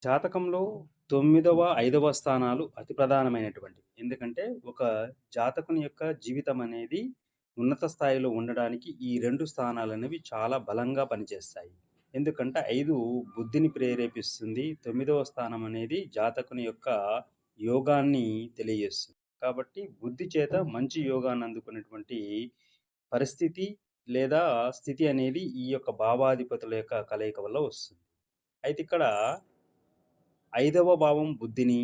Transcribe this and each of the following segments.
జాతకంలో 9వ, 5వ స్థానాలు అతి ప్రధానమైనటువంటివి. ఎందుకంటే, ఒక జాతకుని యొక్క జీవితం అనేది ఉన్నత స్థాయిలో ఉండడానికి ఈ 2 స్థానాలనేవి చాలా బలంగా పనిచేస్తాయి. ఎందుకంటే, 5 బుద్ధిని ప్రేరేపిస్తుంది. 9వ స్థానం అనేది జాతకుని యొక్క యోగాన్ని తెలియజేస్తుంది. కాబట్టి బుద్ధి చేత మంచి యోగాన్ని అందుకున్నటువంటి పరిస్థితి లేదా స్థితి అనేది ఈ యొక్క భావాధిపతుల యొక్క కలయిక వల్ల వస్తుంది. అయితే ఇక్కడ 5వ భావం బుద్ధిని,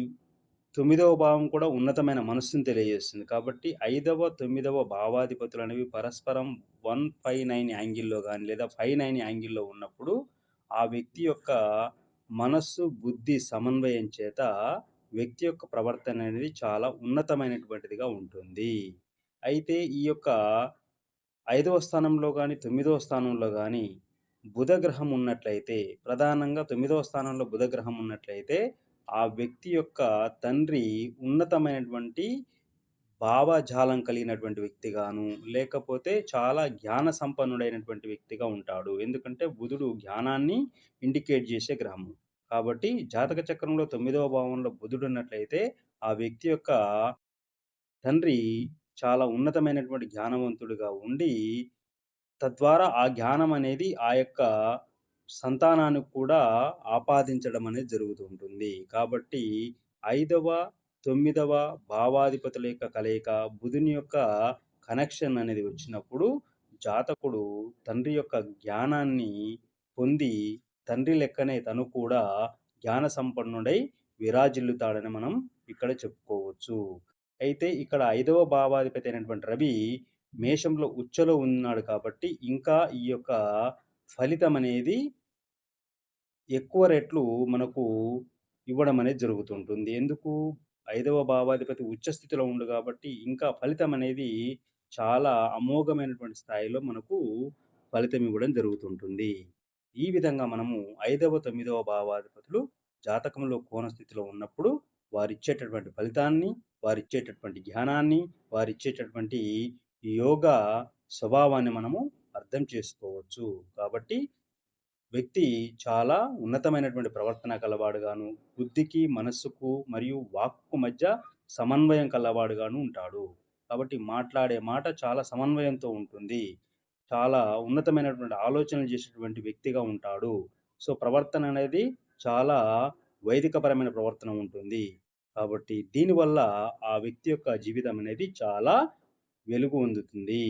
9వ భావం కూడా ఉన్నతమైన మనస్సుని తెలియజేస్తుంది. కాబట్టి 5వ, 9వ భావాధిపతులనేవి పరస్పరం 159 యాంగిల్‌లో గాని, లేదా 59 యాంగిల్‌లో ఉన్నప్పుడు, ఆ వ్యక్తి యొక్క మనస్సు, బుద్ధి సమన్వయం చేత వ్యక్తి యొక్క ప్రవర్తన అనేది చాలా ఉన్నతమైనటువంటిదిగా ఉంటుంది. అయితే ఈ యొక్క 5వ స్థానంలో గాని, 9వ స్థానంలో గాని బుధ గ్రహం ఉన్నట్లయితే, ప్రధానంగా 9వ స్థానంలో బుధ గ్రహం ఉన్నట్లయితే, ఆ వ్యక్తి యొక్క తండ్రి ఉన్నతమైనటువంటి భావజాలం కలిగినటువంటి వ్యక్తిగాను, లేకపోతే చాలా జ్ఞాన సంపన్నుడైనటువంటి వ్యక్తిగా ఉంటాడు. ఎందుకంటే బుధుడు జ్ఞానాన్ని ఇండికేట్ చేసే గ్రహము. కాబట్టి జాతక చక్రంలో 9వ భావంలో బుధుడున్నట్లయితే, ఆ వ్యక్తి యొక్క తండ్రి చాలా ఉన్నతమైనటువంటి జ్ఞానవంతుడిగా ఉండి, తద్వారా ఆ జ్ఞానం అనేది ఆ యొక్క సంతానానికి కూడా ఆపాదించడం అనేది జరుగుతూ ఉంటుంది. కాబట్టి 5వ, 9వ భావాధిపతుల యొక్క కలయిక, బుధుని యొక్క కనెక్షన్ అనేది వచ్చినప్పుడు, జాతకుడు తండ్రి యొక్క జ్ఞానాన్ని పొంది, తండ్రి లెక్కనే తను కూడా జ్ఞాన సంపన్నుడై విరాజిల్లుతాడని మనం ఇక్కడ చెప్పుకోవచ్చు. అయితే ఇక్కడ 5వ భావాధిపతి అయినటువంటి రవి మేషంలో ఉచ్చలో ఉన్నాడు కాబట్టి, ఇంకా ఈ యొక్క ఫలితమనేది ఎక్కువ రెట్లు మనకు ఇవ్వడం అనేది జరుగుతుంటుంది. ఎందుకు? 5వ భావాధిపతి ఉచ్చ స్థితిలో ఉండు గాబట్టి, ఇంకా ఫలితమనేది చాలా అమోఘమైనటువంటి స్థాయిలో మనకు ఫలితం ఇవ్వడం జరుగుతుంటుంది. ఈ విధంగా మనము 5వ, 9వ భావాధిపతులు జాతకంలో కోణ స్థితిలో ఉన్నప్పుడు, వారిచ్చేటటువంటి ఫలితాన్ని, వారిచ్చేటటువంటి జ్ఞానాన్ని, వారిచ్చేటటువంటి యోగా స్వభావాన్ని మనము అర్థం చేసుకోవచ్చు. కాబట్టి వ్యక్తి చాలా ఉన్నతమైనటువంటి ప్రవర్తన కలవాడుగాను, బుద్ధికి, మనస్సుకు మరియు వాక్కు మధ్య సమన్వయం కలవాడుగాను ఉంటాడు. కాబట్టి మాట్లాడే మాట చాలా సమన్వయంతో ఉంటుంది. చాలా ఉన్నతమైనటువంటి ఆలోచనలు చేసేటువంటి వ్యక్తిగా ఉంటాడు. సో, ప్రవర్తన అనేది చాలా వైదికపరమైన ప్రవర్తన ఉంటుంది. కాబట్టి దీనివల్ల ఆ వ్యక్తి యొక్క జీవితం అనేది చాలా వెలుగు పొందుతుంది.